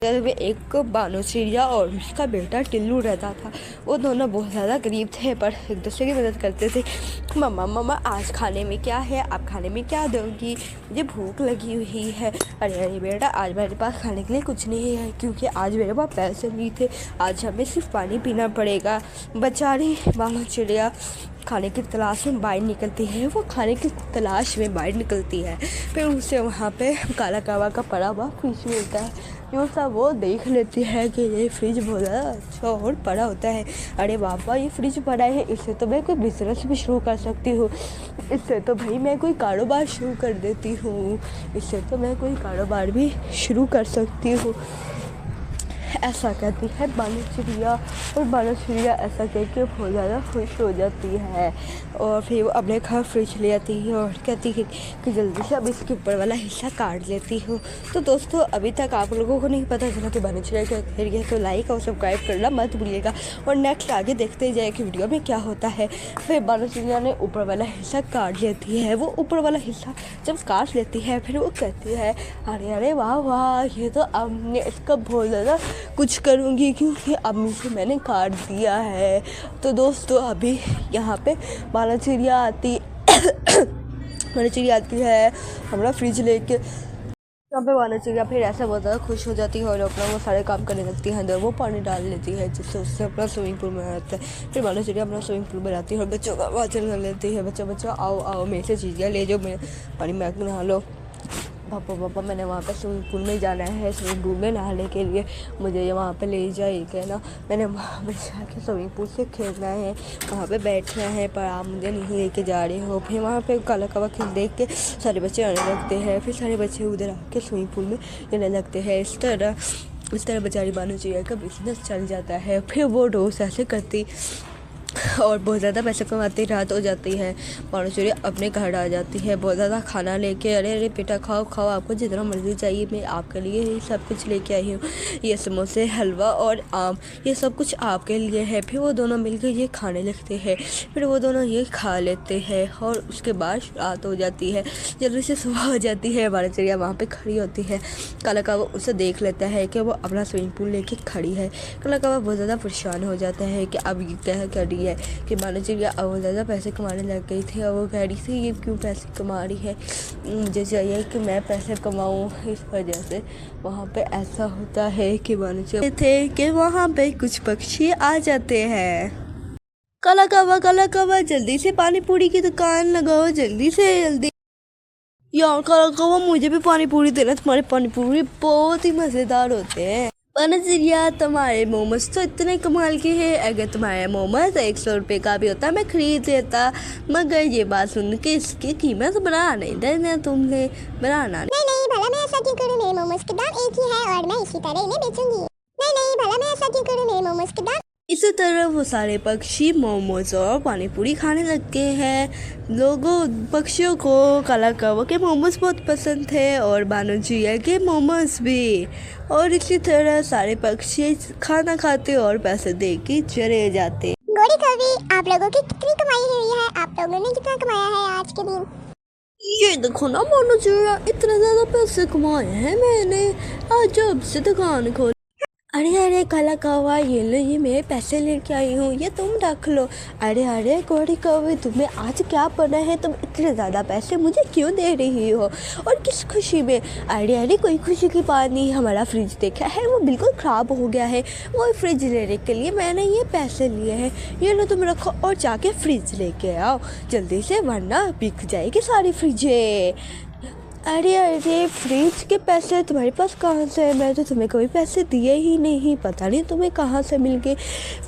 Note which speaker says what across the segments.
Speaker 1: में एक बानो चिड़िया और उसका बेटा टिल्लू रहता था। वो दोनों बहुत ज़्यादा गरीब थे पर एक दूसरे की मदद करते थे। मम्मा मम्मा आज खाने में क्या है, आप खाने में क्या दोगी, मुझे भूख लगी हुई है। अरे अरे बेटा आज मेरे पास खाने के लिए कुछ नहीं है क्योंकि आज मेरे पास पैसे नहीं थे, आज हमें सिर्फ पानी पीना पड़ेगा। बेचारी बानो चिड़िया खाने की तलाश में बाहर निकलती है। वो खाने की तलाश में बाहर निकलती है, फिर उसे वहाँ पे काला कावा का पड़ा हुआ फ्रिज मिलता है। जो सब वो देख लेती है कि ये फ्रिज बहुत ज़्यादा अच्छा और बड़ा होता है। अरे बाबा ये फ्रिज बड़ा है, इससे तो मैं कोई बिजनेस भी शुरू कर सकती हूँ, इससे तो भाई मैं कोई कारोबार शुरू कर देती हूँ, इससे तो मैं कोई कारोबार भी शुरू कर सकती हूँ। ऐसा कहती है बानो चिड़िया और बानो चिड़िया ऐसा कह के बहुत ज़्यादा खुश हो जाती है और फिर वो अपने घर फ्रिज ले आती है और कहती है कि जल्दी से अब इसके ऊपर वाला हिस्सा काट लेती हूँ। तो दोस्तों अभी तक आप लोगों को नहीं पता चला कि बानो चिड़िया क्या कह रही है तो लाइक और सब्सक्राइब करना मत भूलिएगा और नेक्स्ट आगे देखते जाए कि वीडियो में क्या होता है। फिर बानो चिड़िया ने ऊपर वाला हिस्सा काट लेती है। वो ऊपर वाला हिस्सा जब काट लेती है फिर वो कहती है अरे अरे वाह वाह, ये तो अब मैं इसका बहुत ज़्यादा कुछ करूँगी क्योंकि अम्मी से मैंने काट दिया है। तो दोस्तों अभी यहाँ पे बानो चिड़िया आती बानो चिड़िया आती है हमारा फ्रिज लेके। यहाँ पे बानो चिड़िया फिर ऐसा बहुत ज़्यादा खुश हो जाती है और अपना वो सारे काम करने लगती है। अंदर वो पानी डाल लेती है जिससे उससे अपना स्विमिंग पूल बनाता है। फिर बानो चिड़िया अपना स्विमिंग पूल बनाती है और बच्चों का वाचन कर लेती है। बच्चों आओ आओ मेरे से चीज़ें ले जाओ, मैं पानी में नहा लो। पापा मैंने वहाँ पे स्विमिंग पूल में जाना है, स्विमिंग पूल में नहाने के लिए मुझे वहाँ पे ले जाइए ना, मैंने वहाँ पे जाके स्विमिंग पूल से खेलना है, वहाँ पे बैठना है पर आप मुझे नहीं लेके जा रहे हो। फिर वहाँ पे काला कावा खेल देख के सारे बच्चे आने लगते हैं। फिर सारे बच्चे उधर आके स्विमिंग पूल में जाने लगते हैं। इस तरह बेचारी बानो चिड़िया का बिजनेस चल जाता है। फिर वो रोज़ ऐसे करती और बहुत ज़्यादा पैसे कमाती, रात हो जाती है। बानो चिड़िया अपने घर आ जाती है बहुत ज़्यादा खाना लेके। अरे अरे बेटा खाओ खाओ, आपको जितना मर्ज़ी चाहिए मैं आपके लिए ही सब कुछ लेके आई हूँ, ये समोसे हलवा और आम ये सब कुछ आपके लिए है। फिर वो दोनों मिलकर ये खाने लगते हैं। फिर वो दोनों ये खा लेते हैं और उसके बाद रात हो जाती है, जल्दी से सुबह हो जाती है। बानो चिड़िया वहाँ पर खड़ी होती है। काला कावा उसे देख लेता है कि वो अपना स्विमिंग पूल लेके खड़ी है। काला कावा बहुत ज़्यादा परेशान हो जाता है कि अब ये क्या कर रही है कि बानो चिड़िया अब ज़्यादा पैसे कमाने लग गई थी और वो कह रही थी ये क्यों पैसे कमा रही है, मुझे चाहिए कि मैं पैसे कमाऊँ। इस वजह से वहाँ पे ऐसा होता है कि बानो चिड़िया थे कि वहाँ पे कुछ पक्षी आ जाते हैं। काला कावा जल्दी से पानी पूरी की दुकान लगाओ, जल्दी से जल्दी। यार काला कावा मुझे भी पानी पूरी देना, तुम्हारे पानी पूरी बहुत ही मज़ेदार होते हैं। बानो चिड़िया तुम्हारे मोमोज तो इतने कमाल के हैं, अगर तुम्हारे मोमोज 100 रुपये का भी होता मैं खरीद लेता, मगर ये बात सुन के इसकी कीमत बढ़ा नहीं देना तुमने, बढ़ाना
Speaker 2: नहीं भला मैं ऐसा क्यों करूँ, मेरे मोमोज के दाम एक ही है और मैं इसी तरह इन्हें बेचूंगी। नहीं भला मैं ऐसा क्यों करूँ, मेरे मोमोज के दाम।
Speaker 1: इसी तरह वो सारे पक्षी मोमोज और पानी पूरी खाने लग गए हैं। पक्षियों को काला कावा के मोमोज बहुत पसंद थे और बानो चिड़िया के मोमोज भी, और इसी तरह सारे पक्षी खाना खाते और पैसे दे के चले जाते।
Speaker 2: गोरी कवि आप लोगों की कितनी कमाई हुई है, आप लोगों ने कितना कमाया है आज के दिन।
Speaker 1: ये देखो ना बानो चिड़िया, इतने ज़्यादा पैसे कमाए हैं मैंने आज जब से दुकान खोली। अरे काला कावा ये लो, ये मेरे पैसे लेके आई हूँ, ये तुम रख लो। अरे गोरी कौवे तुम्हें आज क्या पड़ा है, तुम इतने ज़्यादा पैसे मुझे क्यों दे रही हो और किस खुशी में। अरे कोई खुशी की बात नहीं, हमारा फ्रिज देखा है वो बिल्कुल ख़राब हो गया है, वो फ्रिज लेने के लिए मैंने ये पैसे लिए हैं, ये लो तुम रखो और जाके फ्रिज लेके आओ जल्दी से वरना बिक जाएगी सारी फ्रिजें। अरे फ्रिज के पैसे तुम्हारे पास कहाँ से है, मैं तो तुम्हें कोई पैसे दिए ही नहीं, पता नहीं तुम्हें कहाँ से मिल गए,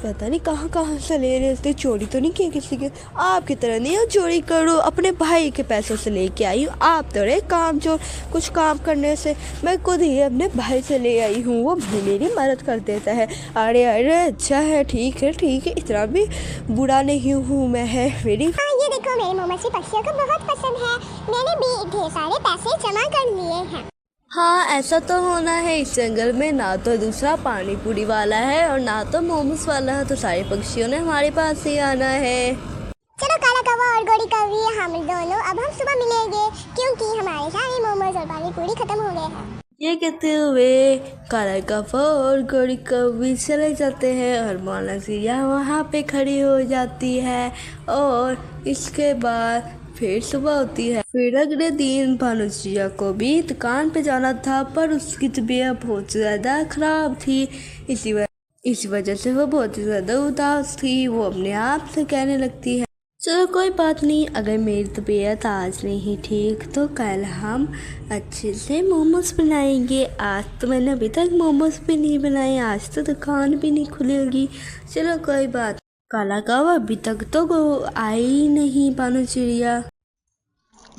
Speaker 1: पता नहीं कहाँ से ले रहे थे, चोरी तो नहीं किए किसी के। आपकी तरह नहीं हो चोरी करो, अपने भाई के पैसों से लेके आई हूँ, आप तो रहे काम चोर, कुछ काम करने से मैं खुद ही अपने भाई से ले आई हूँ, वो भी मेरी मदद कर देता है। अरे अच्छा है, ठीक है इतना भी बुरा नहीं हूँ मैं, है मेरी।
Speaker 2: ये देखो मेरे मोमोज पक्षियों को बहुत पसंद है, मैंने भी ढेर सारे पैसे जमा कर लिए हैं।
Speaker 1: हाँ ऐसा तो होना है, इस जंगल में ना तो दूसरा पानी पूरी वाला है और ना तो मोमोज वाला है, तो सारे पक्षियों ने हमारे पास ही आना है।
Speaker 2: चलो काला कौवा और गोरी कौवी हम दोनों अब हम सुबह मिलेंगे क्योंकि हमारे सारे मोमोज और पानी पूरी खत्म हो गए हैं।
Speaker 1: ये कहते हुए काला कौवा और गौरी कौवी चले जाते हैं और मौना चिड़िया वहाँ पे खड़ी हो जाती है। और इसके बाद फिर सुबह होती है। फिर अगले दिन भानु चिड़िया को भी दुकान पे जाना था, पर उसकी तबीयत बहुत ज़्यादा खराब थी। इसी वजह से वो बहुत ही ज़्यादा उदास थी। वो अपने आप से कहने लगती है, चलो कोई बात नहीं, अगर मेरी तबीयत आज नहीं ठीक तो कल हम अच्छे से मोमोज बनाएंगे। आज तो मैंने अभी तक मोमोज भी नहीं बनाए, आज तो दुकान भी नहीं खुलेगी। चलो कोई बात। काला कौवा अभी तक तो आई नहीं भानु चिड़िया।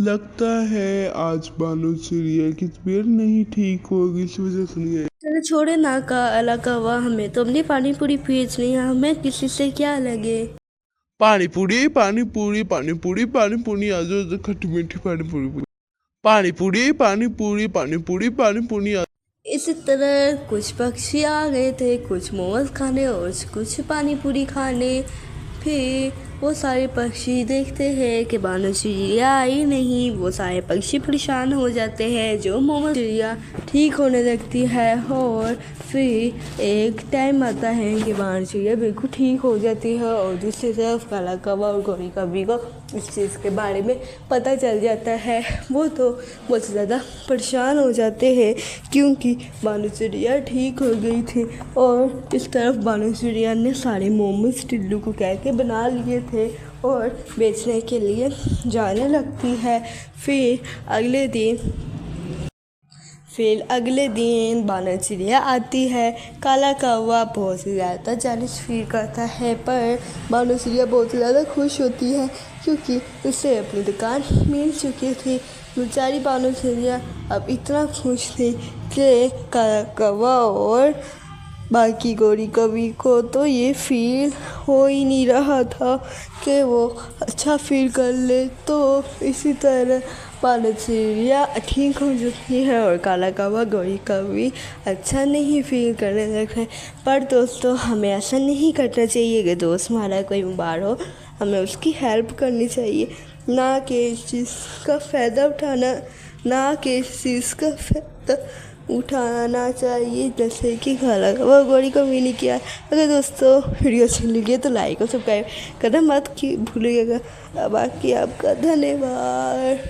Speaker 3: लगता है आज भानु चिड़िया की तबीयत नहीं ठीक होगी, इस वजह से नहीं आई।
Speaker 1: चलो छोड़े ना काला कौवा, हमें तो अपनी पानी पूरी भेजनी है, हमें किसी से क्या लगे।
Speaker 3: पानी पूरी पानी पूरी पानी पूरी पानी पूरी आ जाओ, खट्टी मीठी पानी पूरी पानी पूरी पानी पूरी पानी पूरी पानी पूरी।
Speaker 1: इसी तरह कुछ पक्षी आ गए थे, कुछ मोमोज खाने और कुछ पानी पूरी खाने। फिर वो सारे पक्षी देखते हैं कि भानु चिड़िया आई नहीं। वो सारे पक्षी परेशान हो जाते हैं। जो मोमोज चिड़िया ठीक होने लगती है और फिर एक टाइम आता है कि भानु चिड़िया बिल्कुल ठीक हो जाती है और दूसरी तरफ काला कौवा और गौरी कौवी को इस चीज़ के बारे में पता चल जाता है। वो तो बहुत ज़्यादा परेशान हो जाते हैं क्योंकि भानु चिड़िया ठीक हो गई थी। और इस तरफ भानु चिड़िया ने सारे मोमोज टिल्लू को कह के बना लिए थे और बेचने के लिए जाने लगती है। फिर अगले दिन भानु चिड़िया आती है। काला कौवा बहुत ज़्यादा जालिस फील करता है, पर भानु चिड़िया बहुत ज़्यादा खुश होती है क्योंकि उसे अपनी दुकान मिल चुकी थी। बेचारी भानु चिड़िया अब इतना खुश थी कि काला कौवा और बाकी गौरी कौवी को तो ये फील हो ही नहीं रहा था कि वो अच्छा फील कर ले। तो इसी तरह भानु चिड़िया ठीक हो जाती है और काला कौवा गौरी कौवी अच्छा नहीं फील करने लगे। पर दोस्तों, हमें ऐसा नहीं करना चाहिए कि दोस्त हमारा कोई बीमार हो, हमें उसकी हेल्प करनी चाहिए, ना कि इस चीज़ का फ़ायदा उठाना चाहिए जैसे कि काला कौवा गौरी कौवी ने किया। अगर दोस्तों वीडियो अच्छी लगी तो लाइक और सब्सक्राइब करना मत भूलिएगा। बाकी आपका धन्यवाद।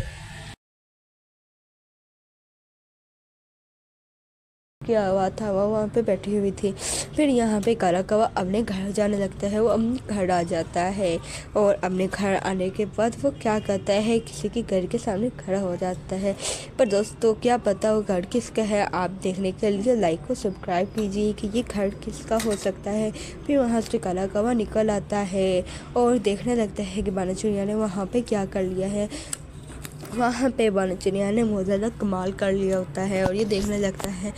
Speaker 1: क्या हुआ था, वो वहाँ पे बैठी हुई थी। फिर यहाँ पे काला कौवा अपने घर जाने लगता है। वो अपने घर आ जाता है और अपने घर आने के बाद वो क्या करता है, किसी के घर के सामने खड़ा हो जाता है। पर दोस्तों, क्या पता वो घर किसका है। आप देखने के लिए लाइक को सब्सक्राइब कीजिए कि ये घर किसका हो सकता है। फिर वहाँ से काला कौवा निकल आता है और देखने लगता है कि भानु चिड़िया ने वहाँ पर क्या कर लिया है। वहाँ पे भानु चिड़िया ने बहुत ज़्यादा कमाल कर लिया होता है और ये देखने लगता है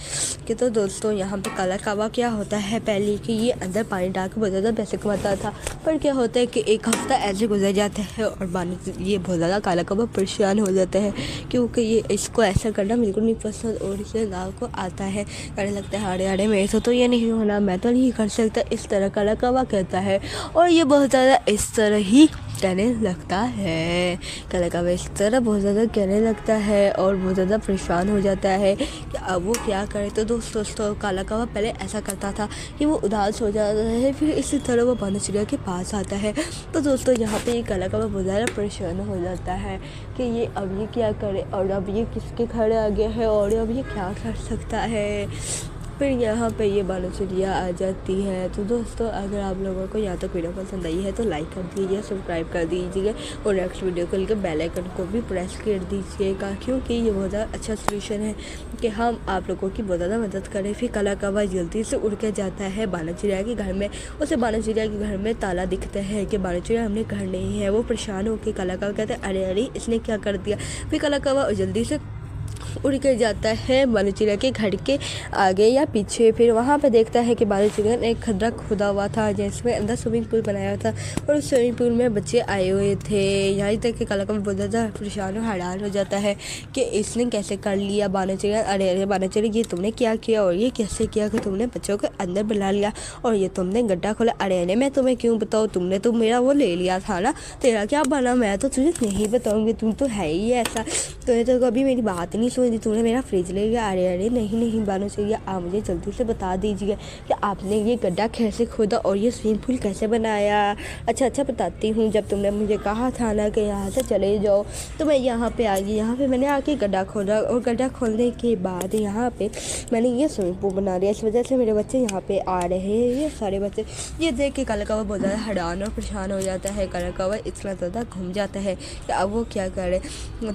Speaker 1: कि तो दोस्तों यहाँ पे काला कौवा क्या होता है, पहले कि ये अंदर पानी डाल के बहुत ज़्यादा पैसे कमाता था। पर क्या होता है कि एक हफ्ता ऐसे गुजर जाता है और ये बहुत ज़्यादा काला कौवा परेशान हो जाता है क्योंकि ये इसको ऐसा करना बिल्कुल नहीं पसंद और इसे गाँव को आता है, कहने लगता है अरे अरे मेरे से तो ये नहीं होना, मैं तो नहीं कर सकता। इस तरह काला कौवा कहता है और ये बहुत ज़्यादा इस तरह ही कहने लगता है। काला कौवा इस तरह बहुत ज़्यादा कहने लगता है और बहुत ज़्यादा परेशान हो जाता है कि अब वो क्या करे। तो दोस्तों, काला कौवा पहले ऐसा करता था कि वो उदास हो जाता है, फिर इसी तरह वो भानु चिड़िया के पास आता है। तो दोस्तों, यहाँ पे ये काला कौवा बहुत ज़्यादा परेशान हो जाता है कि ये अब ये क्या करे और अब ये किसके घर आ गया है और अब ये क्या कर सकता है। फिर यहाँ पे ये भानु चिड़िया आ जाती है। तो दोस्तों, अगर आप लोगों को यहाँ तक वीडियो पसंद आई है तो लाइक कर दीजिए, सब्सक्राइब कर दीजिए और नेक्स्ट वीडियो के लिए बेल आइकन को भी प्रेस कर दीजिएगा क्योंकि ये बहुत ज़्यादा अच्छा सोल्यूशन है कि हम आप लोगों की बहुत ज़्यादा मदद करें। फिर काला कौवा जल्दी से उड़ के जाता है भानु चिड़िया के घर में। उसे भानु चिड़िया के घर में ताला दिखता है कि भानु चिड़िया हमने घर नहीं है। वो परेशान होकर काला कौवा कहता है अरे अरे इसने क्या कर दिया। फिर काला कौवा जल्दी से उड़ के जाता है भानु चिड़िया के घर के आगे या पीछे। फिर वहाँ पे देखता है कि भानु चिड़िया ने एक खड्डा खोदा हुआ था जिसमें अंदर स्विमिंग पूल बनाया था और उस स्विमिंग पूल में बच्चे आए हुए थे। यहाँ तक कि काला कौवा बहुत ज़्यादा परेशान और हैरान हो जाता है कि इसने कैसे कर लिया। भानु चिड़िया अरे अरे भानु चिड़िया ये तुमने क्या किया और ये कैसे किया कि तुमने बच्चों को अंदर बुला लिया और ये तुमने गड्ढा खोला। अरे अरे मैं तुम्हें क्यों बताऊँ, तुमने तो मेरा वो ले लिया था ना, तेरा क्या बना, मैं तो तुझे नहीं बताऊँगी, तुम तो है ही ऐसा, तुमने तो कभी मेरी बात नहीं सुनी। यदि तुमने मेरा फ्रिज ले लिया। अरे अरे नहीं नहीं बानो चिड़िया, आप मुझे जल्दी से बता दीजिए कि आपने ये गड्ढा कैसे खोदा और ये स्विमिंग पूल कैसे बनाया। अच्छा बताती हूँ। जब तुमने मुझे कहा था ना कि यहाँ से चले जाओ तो मैं यहाँ पे आ गई। यहाँ पे मैंने आके गड्ढा खोदा और गड्ढा खोलने के बाद यहाँ पे मैंने ये स्विमिंग पूल बना दिया। इस वजह से मेरे बच्चे यहाँ पे आ रहे हैं। ये सारे बच्चे ये देख के काला कौवा बहुत ज़्यादा हैरान और परेशान हो जाता है। काला कौवा इतना ज़्यादा घूम जाता है कि अब वो क्या करे।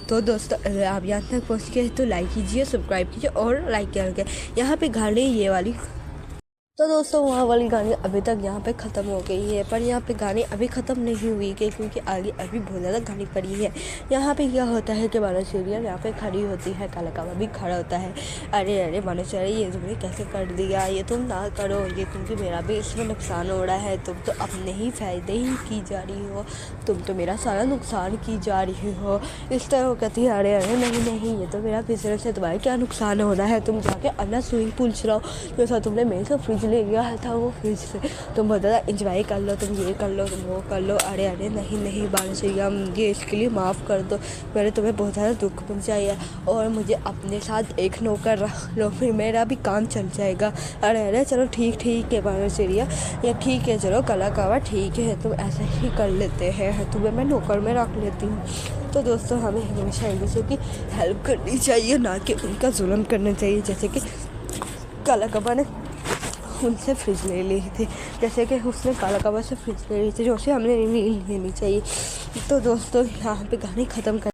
Speaker 1: तो दोस्तों अगर आप यहाँ तक पहुँच गए तो लाइक कीजिए, सब्सक्राइब कीजिए और लाइक करके यहाँ पे गाड़ी ये वाली। तो दोस्तों वहाँ वाली गाड़ी अभी तक यहाँ पे ख़त्म हो गई है, पर यहाँ पे गाड़ी अभी ख़त्म नहीं हुई है क्योंकि आगे अभी बहुत ज़्यादा गाड़ी पड़ी है। यहाँ पे क्या होता है कि बानो चिड़िया यहाँ पे खड़ी होती है, काला कौवा भी खड़ा होता है। अरे बानो चिड़िया ये तुमने कैसे कर दिया, ये तुम ना करो, ये क्योंकि मेरा भी इसमें नुकसान हो रहा है। तुम तो अपने ही फ़ायदे ही की जा रही हो, तुम तो मेरा सारा नुकसान की जा रही हो। इस तरह वो कहती है अरे नहीं ये तो मेरा बिजनेस है, तुम्हारा क्या नुकसान हो रहा है। तुम जाके अपना स्विमिंग पूल चलाओ, जैसा तुमने मेरे से फ्रिज ले लिया था वो फ्रिज से तुम बहुत ज़्यादा इंजॉय कर लो, तुम ये कर लो तुम वो कर लो। अरे नहीं बानो चिड़िया मुझे इसके लिए माफ़ कर दो, मैंने तुम्हें बहुत ज़्यादा दुख पहुँचाया और मुझे अपने साथ एक नौकर रख लो, फिर मेरा भी काम चल जाएगा। अरे चलो ठीक है बानो चिड़िया, या ठीक है चलो काला कौवा ठीक है, तुम ऐसा ही कर लेते हैं, तुम्हें मैं नौकर में रख लेती हूँ। तो दोस्तों हमें हमेशा एक दूसरे की हेल्प करनी चाहिए, ना कि उनका जुल्म करना चाहिए। जैसे कि काला कौवा ने उनसे फ्रिज ले ली थी, जैसे कि उसने काला कौवा से फ्रिज ले ली थी, जो उसे हमने नहीं लेनी चाहिए। तो दोस्तों यहाँ पे कहानी ख़त्म कर